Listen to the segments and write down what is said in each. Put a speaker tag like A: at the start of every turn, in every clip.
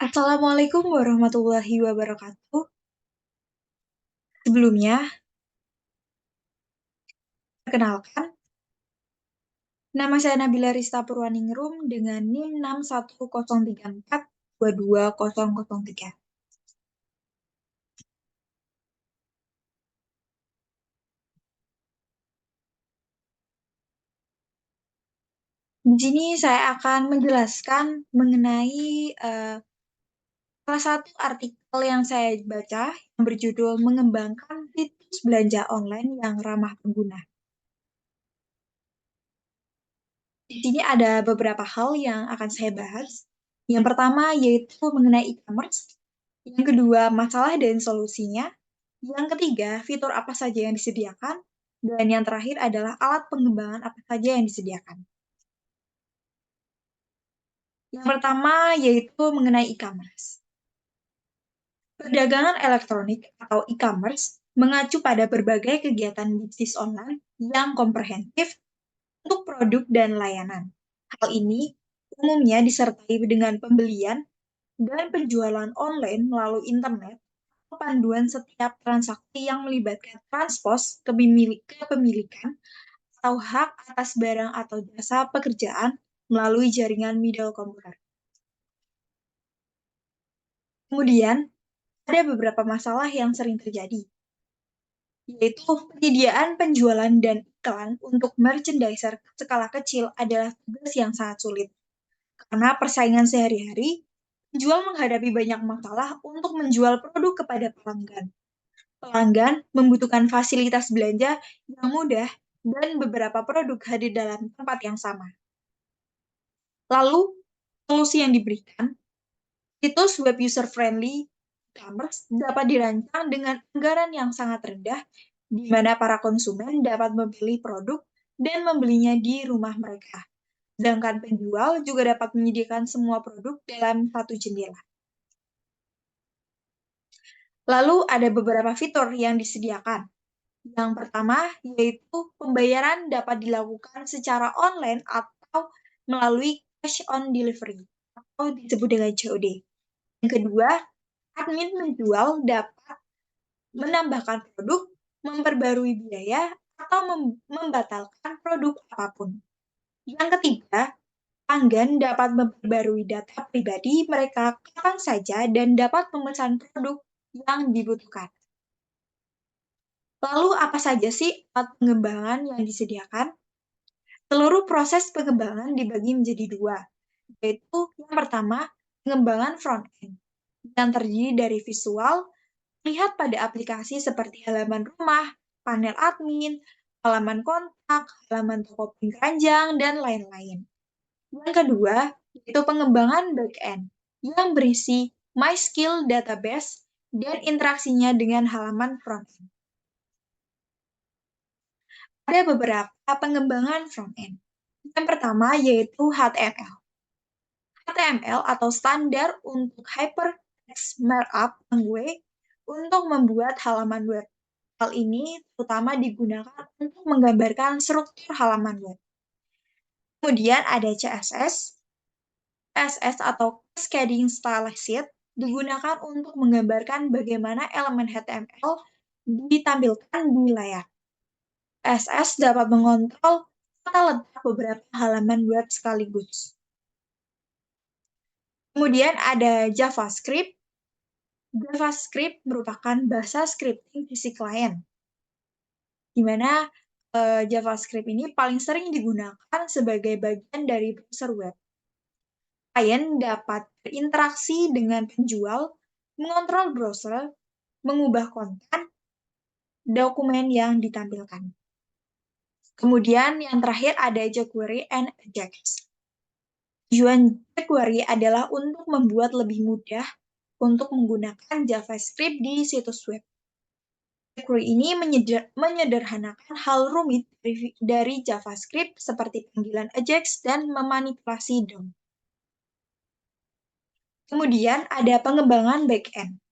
A: Assalamualaikum warahmatullahi wabarakatuh. Sebelumnya, perkenalkan, nama saya Nabila Rista Purwaningrum dengan NIM 61034220003. Di sini saya akan menjelaskan mengenai salah satu artikel yang saya baca yang berjudul Mengembangkan Situs Belanja Online yang Ramah Pengguna. Di sini ada beberapa hal yang akan saya bahas. Yang pertama yaitu mengenai e-commerce. Yang kedua, masalah dan solusinya. Yang ketiga, fitur apa saja yang disediakan. Dan yang terakhir adalah alat pengembangan apa saja yang disediakan. Yang pertama yaitu mengenai e-commerce. Perdagangan elektronik atau e-commerce mengacu pada berbagai kegiatan bisnis online yang komprehensif untuk produk dan layanan. Hal ini umumnya disertai dengan pembelian dan penjualan online melalui internet, panduan setiap transaksi yang melibatkan transpos kepemilikan atau hak atas barang atau jasa pekerjaan melalui jaringan middle komputer. Kemudian, ada beberapa masalah yang sering terjadi, yaitu penyediaan penjualan dan iklan untuk merchandiser skala kecil adalah tugas yang sangat sulit. Karena persaingan sehari-hari, penjual menghadapi banyak masalah untuk menjual produk kepada pelanggan. Pelanggan membutuhkan fasilitas belanja yang mudah dan beberapa produk hadir dalam tempat yang sama. Lalu, solusi yang diberikan, situs web user-friendly e-commerce dapat dirancang dengan anggaran yang sangat rendah, di mana para konsumen dapat memilih produk dan membelinya di rumah mereka. Sedangkan penjual juga dapat menyediakan semua produk dalam satu jendela. Lalu ada beberapa fitur yang disediakan. Yang pertama yaitu pembayaran dapat dilakukan secara online atau melalui cash on delivery atau disebut dengan COD. Yang kedua, admin menjual dapat menambahkan produk, memperbarui biaya, atau membatalkan produk apapun. Yang ketiga, pelanggan dapat memperbarui data pribadi mereka kapan saja dan dapat memesan produk yang dibutuhkan. Lalu apa saja sih alat pengembangan yang disediakan? Seluruh proses pengembangan dibagi menjadi dua, yaitu yang pertama, pengembangan front-end, yang terdiri dari visual, lihat pada aplikasi seperti halaman rumah, panel admin, halaman kontak, halaman toko pin keranjang, dan lain-lain. Yang kedua, yaitu pengembangan back-end, yang berisi MySkill database dan interaksinya dengan halaman front-end. Ada beberapa pengembangan front-end. Yang pertama yaitu HTML. HTML atau standar untuk Hypertext Markup Language untuk membuat halaman web. Hal ini terutama digunakan untuk menggambarkan struktur halaman web. Kemudian ada CSS. CSS atau Cascading Style Sheet digunakan untuk menggambarkan bagaimana elemen HTML ditampilkan di layar. CSS dapat mengontrol tata letak beberapa halaman web sekaligus. Kemudian ada JavaScript. JavaScript merupakan bahasa scripting sisi klien, di mana JavaScript ini paling sering digunakan sebagai bagian dari browser web. Klien dapat berinteraksi dengan penjual, mengontrol browser, mengubah konten, dokumen yang ditampilkan. Kemudian yang terakhir ada jQuery and Ajax. Tujuan jQuery adalah untuk membuat lebih mudah untuk menggunakan JavaScript di situs web. jQuery ini menyederhanakan hal rumit dari JavaScript seperti panggilan Ajax dan memanipulasi DOM. Kemudian ada pengembangan backend.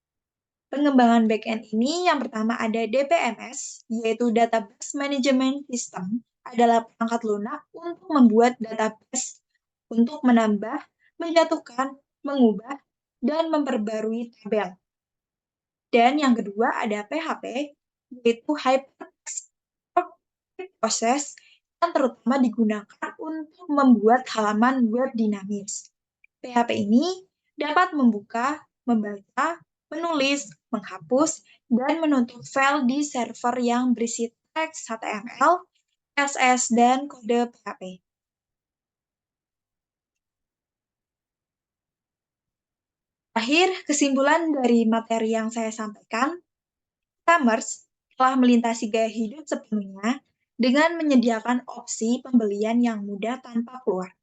A: Pengembangan backend ini yang pertama ada DBMS, yaitu Database Management System, adalah perangkat lunak untuk membuat database untuk menambah, menjatuhkan, mengubah, dan memperbarui tabel. Dan yang kedua ada PHP, yaitu Hypertext Process, yang terutama digunakan untuk membuat halaman web dinamis. PHP ini dapat membuka, membaca, menulis, menghapus, dan menutup file di server yang berisi teks HTML, CSS, dan kode PHP. Terakhir, kesimpulan dari materi yang saya sampaikan, e-commerce telah melintasi gaya hidup sepenuhnya dengan menyediakan opsi pembelian yang mudah tanpa keluar.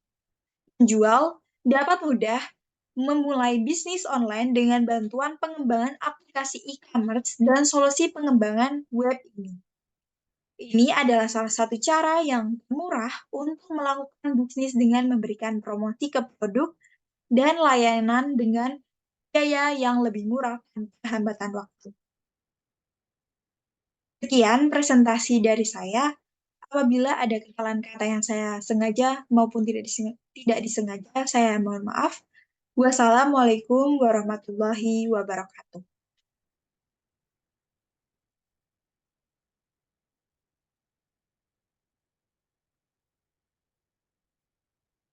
A: Penjual dapat mudah memulai bisnis online dengan bantuan pengembangan aplikasi e-commerce dan solusi pengembangan web ini. Ini adalah salah satu cara yang murah untuk melakukan bisnis dengan memberikan promosi ke produk dan layanan dengan biaya yang lebih murah tanpa hambatan waktu. Sekian presentasi dari saya. Apabila ada kesalahan kata yang saya sengaja maupun tidak disengaja, saya mohon maaf. Wassalamualaikum warahmatullahi wabarakatuh.